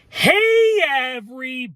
Hey everybody!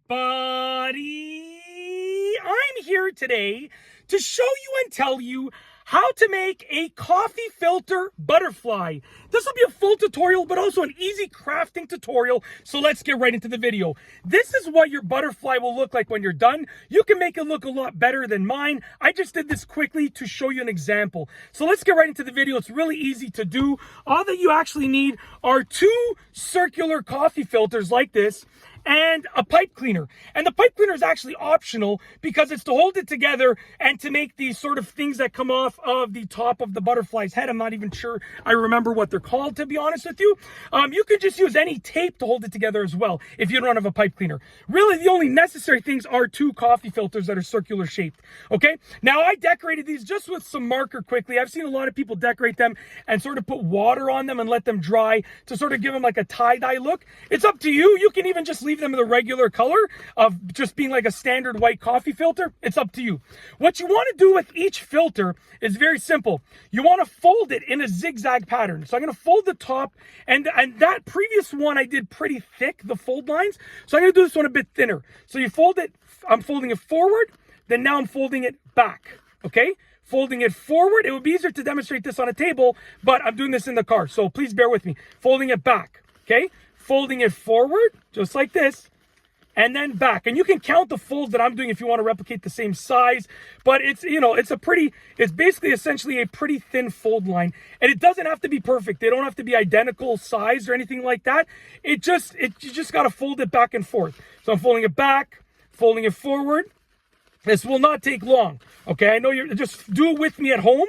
I'm here today to show you and tell you how to make a coffee filter butterfly. This will be a full tutorial, but also an easy crafting tutorial. So let's get right into the video. This is what your butterfly will look like when you're done. You can make it look a lot better than mine. I just did this quickly to show you an example. So let's get right into the video. It's really easy to do. All that you actually need are two circular coffee filters like this, and a pipe cleaner. And the pipe cleaner is actually optional because it's to hold it together and to make these sort of things that come off of the top of the butterfly's head. I'm not even sure I remember what they're called, to be honest with you. You could just use any tape to hold it together as well if you don't have a pipe cleaner. Really, the only necessary things are two coffee filters that are circular shaped. Okay, now I decorated these just with some marker quickly. I've seen a lot of people decorate them and sort of put water on them and let them dry to sort of give them like a tie-dye look. It's up to you. You can even just leave them in the regular color of just being like a standard white coffee filter. It's up to you. What you want to do with each filter is very simple. You want to fold it in a zigzag pattern. So I'm going to fold the top, and that previous one I did pretty thick, the fold lines. So I'm going to do this one a bit thinner. So you fold it, I'm folding it forward, then now I'm folding it back. Okay? Folding it forward. It would be easier to demonstrate this on a table, but I'm doing this in the car, so please bear with me. Folding it back. Okay? Folding it forward, just like this, and then back. And you can count the folds that I'm doing if you want to replicate the same size, but it's, you know, it's basically essentially a pretty thin fold line, and it doesn't have to be perfect. They don't have to be identical size or anything like that. You just got to fold it back and forth. So I'm folding it back, folding it forward. This will not take long. Okay. I know you're just do it with me at home,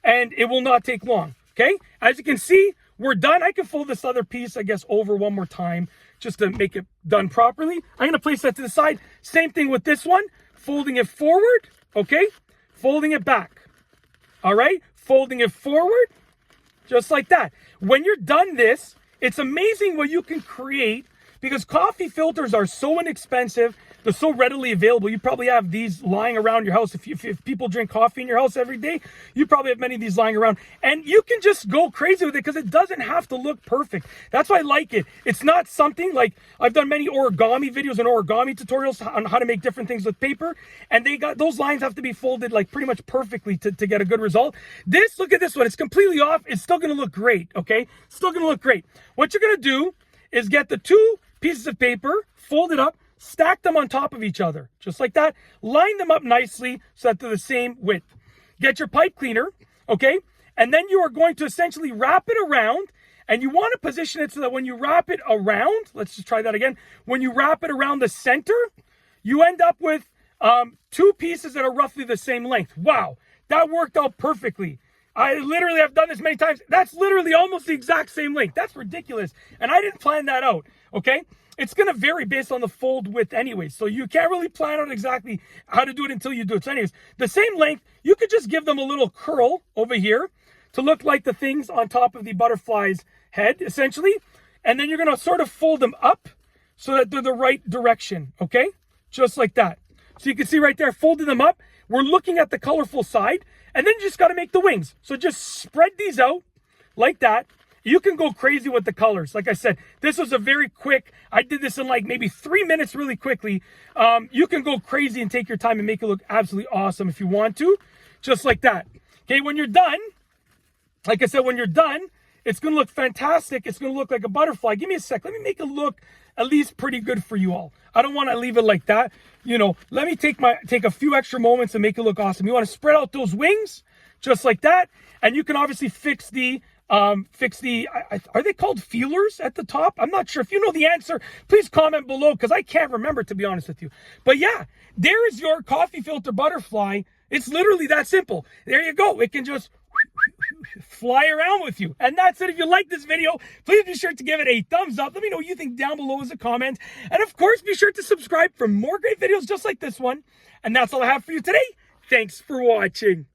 and it will not take long. Okay. As you can see, we're done. I can fold this other piece, I guess, over one more time just to make it done properly. I'm going to place that to the side. Same thing with this one. Folding it forward, okay? Folding it back, all right? Folding it forward, just like that. When you're done this, it's amazing what you can create because coffee filters are so inexpensive. They're so readily available. You probably have these lying around your house. If people drink coffee in your house every day, you probably have many of these lying around. And you can just go crazy with it because it doesn't have to look perfect. That's why I like it. It's not something like I've done many origami videos and origami tutorials on how to make different things with paper. And those lines have to be folded like pretty much perfectly to get a good result. Look at this one. It's completely off. It's still going to look great, okay? Still going to look great. What you're going to do is get the two pieces of paper, fold it up, stack them on top of each other, just like that. Line them up nicely so that they're the same width. Get your pipe cleaner, okay? And then you are going to essentially wrap it around, and you want to position it so that when you wrap it around, let's just try that again. When you wrap it around the center, you end up with two pieces that are roughly the same length. Wow, that worked out perfectly. I literally have done this many times. That's literally almost the exact same length. That's ridiculous. And I didn't plan that out, okay? It's going to vary based on the fold width anyway. So you can't really plan out exactly how to do it until you do it. So anyways, the same length, you could just give them a little curl over here to look like the things on top of the butterfly's head, essentially. And then you're going to sort of fold them up so that they're the right direction, okay? Just like that. So you can see right there, folded them up. We're looking at the colorful side. And then you just got to make the wings. So just spread these out like that. You can go crazy with the colors. Like I said, this was a very quick, I did this in like maybe 3 minutes really quickly. You can go crazy and take your time and make it look absolutely awesome if you want to. Just like that. Okay, when you're done, like I said, when you're done, it's going to look fantastic. It's going to look like a butterfly. Give me a sec. Let me make it look at least pretty good for you all. I don't want to leave it like that. You know, let me take a few extra moments and make it look awesome. You want to spread out those wings just like that. And you can obviously fix the, are they called feelers at the top? I'm not sure. If you know the answer, please comment below because I can't remember, to be honest with you. But yeah, there is your coffee filter butterfly. It's literally that simple. There you go. It can just fly around with you. And that's it. If you like this video, please be sure to give it a thumbs up. Let me know what you think down below as a comment. And of course, be sure to subscribe for more great videos just like this one. And that's all I have for you today. Thanks for watching.